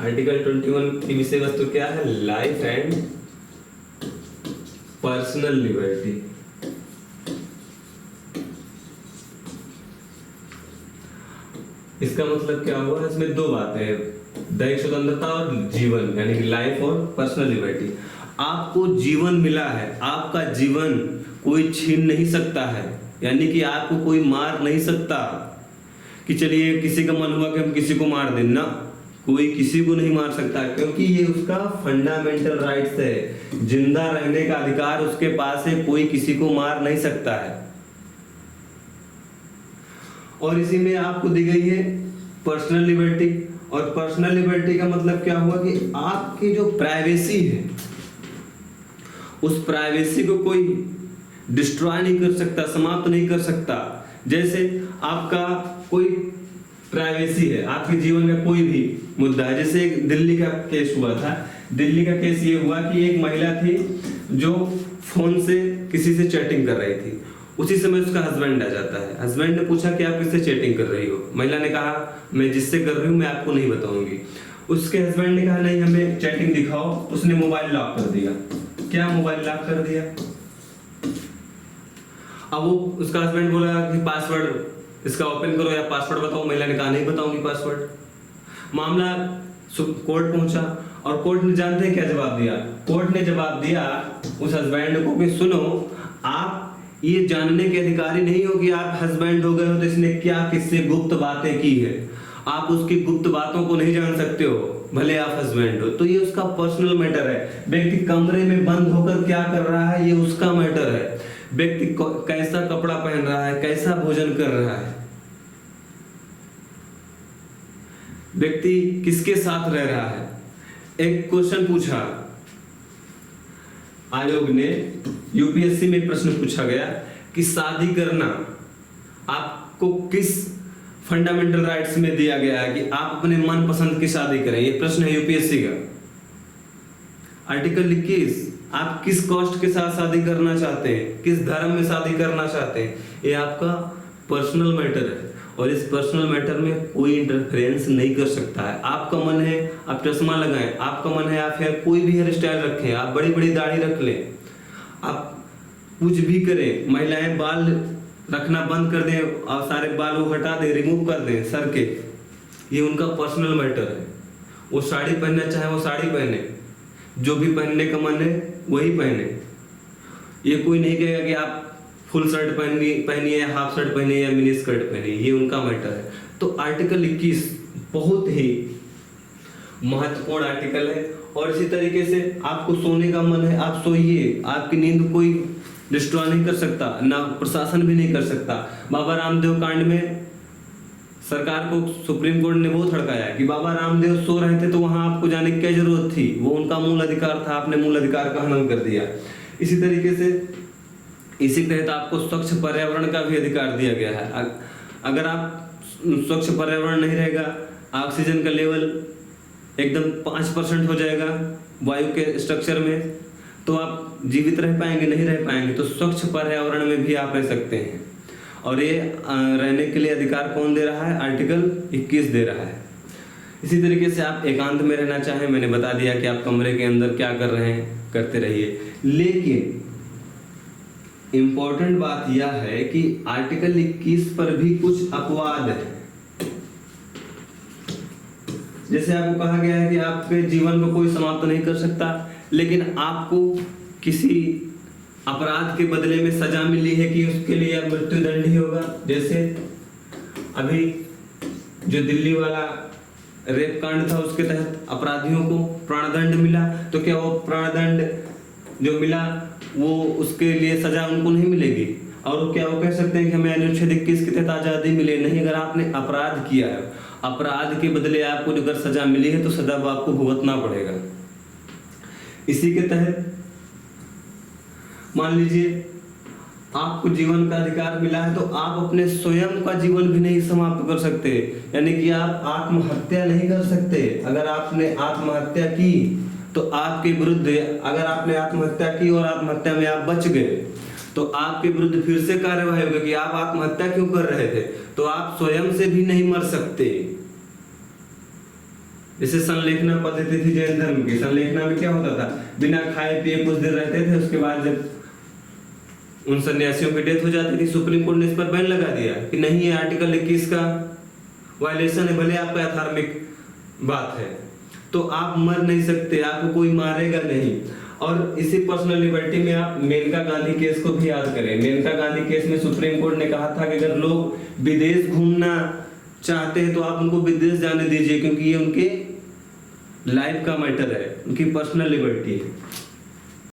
Article 21 की विषय वस्तु क्या है? Life and personal liberty. इसका मतलब क्या हुआ? इसमें दो बातें हैं, दैहिक स्वतंत्रता और जीवन, यानी कि लाइफ और पर्सनल लिबर्टी। आपको जीवन मिला है, आपका जीवन कोई छीन नहीं सकता है, यानी कि आपको कोई मार नहीं सकता कि चलिए किसी का मन हुआ कि हम किसी को मार दें ना, कोई किसी को नहीं मार सकता, क्योंकि ये उसका फंडामेंटल राइट्स है। जिंदा रहने का अधिकार उसके पास है, कोई किसी को मार नहीं सकता है। और इसी में आपको दी गई है पर्सनल लिबर्टी। और पर्सनल लिबर्टी का मतलब क्या हुआ कि आपकी जो प्राइवेसी है, उस प्राइवेसी को कोई डिस्ट्रॉय नहीं कर सकता, समाप्त नहीं कर सकता। जैसे आपका कोई प्राइवेसी है, आपके जीवन का कोई भी मुद्दा है, जैसे एक दिल्ली का केस हुआ था। दिल्ली का केस ये हुआ कि एक महिला थी जो फोन से किसी से चैटिंग कर रही थी। उसी समय उसका हस्बैंड आ जाता है। हस्बैंड ने पूछा कि आप किससे चैटिंग कर रही हो? महिला ने कहा मैं जिससे कर रही हूँ मैं आपको नहीं बताऊंगी। उसके हस्बैंड ने कहा नहीं हमें चैटिंग दिखाओ। उसने मोबाइल लॉक कर दिया। क्या मोबाइल लॉक कर दिया? अब वो उसका हस्बैंड बोला कि पासवर्ड इसका ओपन करो या पासवर्ड बताओ। महिला ने कहा नहीं बताऊंगी पासवर्ड। मामला कोर्ट पहुंचा और कोर्ट ने जानते हैं क्या जवाब दिया? कोर्ट ने जवाब दिया उस हस्बैंड को कि सुनो, आप ये जानने के अधिकारी नहीं हो कि आप हस्बैंड हो गए हो तो इसने क्या किससे गुप्त बातें की है। आप उसकी गुप्त बातों को नहीं जान सकते हो, भले आप हस्बैंड हो। तो ये उसका पर्सनल मैटर है। व्यक्ति कमरे में बंद होकर क्या कर रहा है, ये उसका मैटर है। व्यक्ति कैसा कपड़ा पहन रहा है, कैसा भोजन कर रहा है, व्यक्ति किसके साथ रह रहा है। एक क्वेश्चन पूछा आयोग ने, यूपीएससी में प्रश्न पूछा गया कि शादी करना आपको किस फंडामेंटल राइट्स में दिया गया है कि आप अपने मन पसंद की शादी करें। ये प्रश्न है यूपीएससी का। आर्टिकल 21, आप किस कास्ट के साथ शादी करना चाहते हैं, किस धर्म में शादी करना चाहते हैं, ये आपका पर्सनल मैटर है। और इस पर्सनल मैटर में कोई इंटरफेरेंस नहीं कर सकता है। आपका मन है आप चश्मा लगाएं, आपका मन है आप हेयर कोई भी हेयर स्टाइल रखें, आप बड़ी बड़ी दाढ़ी रख लें, आप कुछ भी करें। महिलाएं बाल रखना बंद कर दें और सारे बाल वो हटा दें, रिमूव कर दें सर के, ये उनका पर्सनल मैटर है। वो साड़ी पहनना चाहे वो साड़ी पहने, जो भी पहनने का मन है वही पहने। ये कोई नहीं कहेगा कि आप फुल शर्ट पहनिए या हाफ शर्ट पहनिए या मिनी स्कर्ट पहनिए, ये उनका मैटर है। तो आर्टिकल 21 बहुत ही महत्वपूर्ण आर्टिकल है। और इसी तरीके से आपको सोने का मन है आप सोइए, आपकी नींद कोई डिस्ट्रॉय नहीं कर सकता, ना प्रशासन भी नहीं कर सकता। बाबा रामदेव कांड में सरकार को सुप्रीम कोर्ट ने बहुत हड़काया कि बाबा रामदेव सो रहे थे तो वहां आपको जाने की क्या जरूरत थी, वो उनका मूल अधिकार था, आपने मूल अधिकार का हनन कर दिया। इसी तरीके से इसी तहत आपको स्वच्छ पर्यावरण का भी अधिकार दिया गया है। अगर आप स्वच्छ पर्यावरण नहीं रहेगा, ऑक्सीजन का लेवल एकदम 5% हो जाएगा वायु के स्ट्रक्चर में, तो आप जीवित रह पाएंगे? नहीं रह पाएंगे। तो स्वच्छ पर्यावरण में भी आप रह सकते हैं। और ये रहने के लिए अधिकार कौन दे रहा है? आर्टिकल 21 दे रहा है। इसी तरीके से आप एकांत में रहना चाहें, मैंने बता दिया कि आप कमरे के अंदर क्या कर रहे हैं, करते रहिए। लेकिन इंपॉर्टेंट बात यह है कि आर्टिकल 21 पर भी कुछ अपवाद है। जैसे आपको कहा गया है कि आपके जीवन को कोई समाप्त नहीं कर सकता, लेकिन आपको किसी अपराध के बदले में सजा मिली है कि उसके लिए मृत्युदंड ही होगा। जैसे अभी जो दिल्ली वाला रेप कांड था, उसके तहत अपराधियों को प्राणदंड मिला, तो क्या वो प्राणदंड जो मिला वो उसके लिए सजा उनको नहीं मिलेगी? और क्या वो कह सकते हैं कि हमें अनुच्छेद 21 के तहत आजादी मिले? नहीं। अगर आपने अपराध किया है, अपराध के बदले आपको अगर सजा मिली है तो सजा आपको भुगतना पड़ेगा। इसी के तहत मान लीजिए आपको जीवन का अधिकार मिला है, तो आप अपने स्वयं का जीवन भी नहीं समाप्त कर सकते, यानी कि आप आत्महत्या नहीं कर सकते। अगर आपने आत्महत्या की तो आपके विरुद्ध, अगर आपने आत्महत्या की और आत्महत्या में आप बच गए तो आपके विरुद्ध फिर से कार्यवाही होगी कि आप आत्महत्या क्यों कर रहे थे। तो आप स्वयं से भी नहीं मर सकते, जैसे संलेखना पद्धति थी जैन धर्म की। संलेखना में क्या होता था, बिना खाए पिए कुछ देर रहते थे, उसके बाद जब उन सन्यासियों की डेथ हो जाती थी, सुप्रीम कोर्ट ने इस पर बैन लगा दिया कि नहीं, ये आर्टिकल 21 का वायलेशन है, भले आपका धार्मिक बात है, तो आप मर नहीं सकते, आपको कोई मारेगा नहीं। और इसी पर्सनल लिबर्टी में आप मेनका गांधी केस को भी याद करें। मेनका गांधी केस में सुप्रीम कोर्ट ने कहा था कि अगर लोग विदेश घूमना चाहते हैं तो आप उनको विदेश जाने दीजिए, क्योंकि ये उनके लाइफ का मैटर है, उनकी पर्सनल लिबर्टी है।